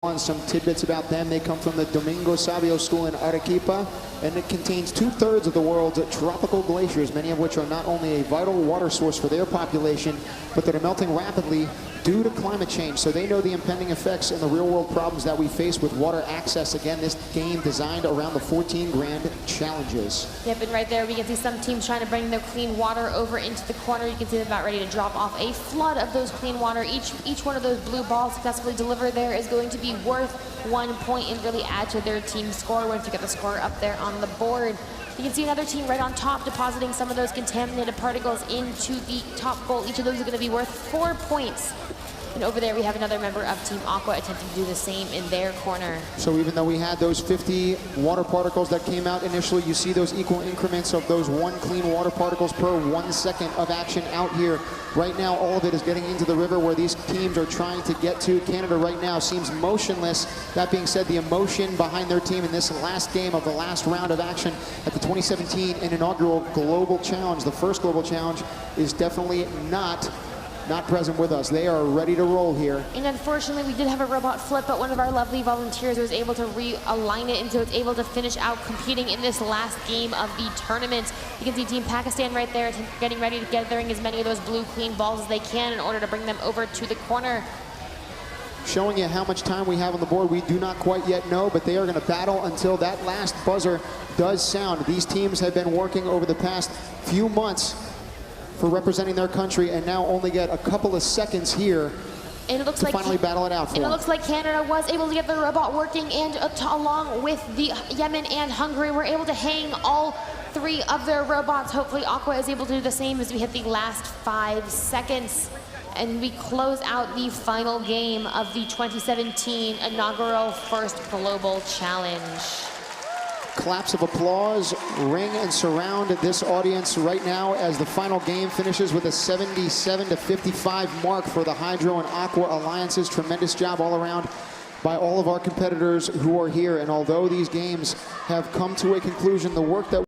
On some tidbits about them. They come from the Domingo Savio School in Arequipa, and it contains 2/3 of the world's tropical glaciers, many of which are not only a vital water source for their population, but that are melting rapidly due to climate change. So they know the impending effects and the real-world problems that we face with water access. Again, this game designed around the 14 grand challenges. Yep, and right there we can see some teams trying to bring their clean water over into the corner. You can see them about ready to drop off a flood of those clean water. Each one of those blue balls successfully delivered there is going to be worth 1 point and really add to their team score once you get the score up there on the board. You can see another team right on top depositing some of those contaminated particles into the top bowl. Each of those are going to be worth 4 points. And over there we have another member of Team Aqua attempting to do the same in their corner. So even though we had those 50 water particles that came out initially, you see those equal increments of those 1 clean water particles per 1 second of action out here. Right now, all of it is getting into the river where these teams are trying to get to. Canada right now seems motionless. That being said, the emotion behind their team in this last game of the last round of action at the 2017 inaugural Global Challenge, the first Global Challenge, is definitely not present with us. They are ready to roll here. And unfortunately, we did have a robot flip, but one of our lovely volunteers was able to realign it, and so it's able to finish out competing in this last game of the tournament. You can see Team Pakistan right there getting ready to gathering as many of those blue clean balls as they can in order to bring them over to the corner. Showing you how much time we have on the board, we do not quite yet know, but they are going to battle until that last buzzer does sound. These teams have been working over the past few months for representing their country, and now only get a couple of seconds here and it looks to like finally battle it out for them. And it looks like Canada was able to get the robot working, and along with the Yemen and Hungary, were able to hang all 3 of their robots. Hopefully Aqua is able to do the same as we hit the last 5 seconds. And we close out the final game of the 2017 inaugural First Global Challenge. Claps of applause ring and surround this audience right now as the final game finishes with a 77-55 mark for the Hydro and Aqua Alliances. Tremendous job all around by all of our competitors who are here. And although these games have come to a conclusion, the work that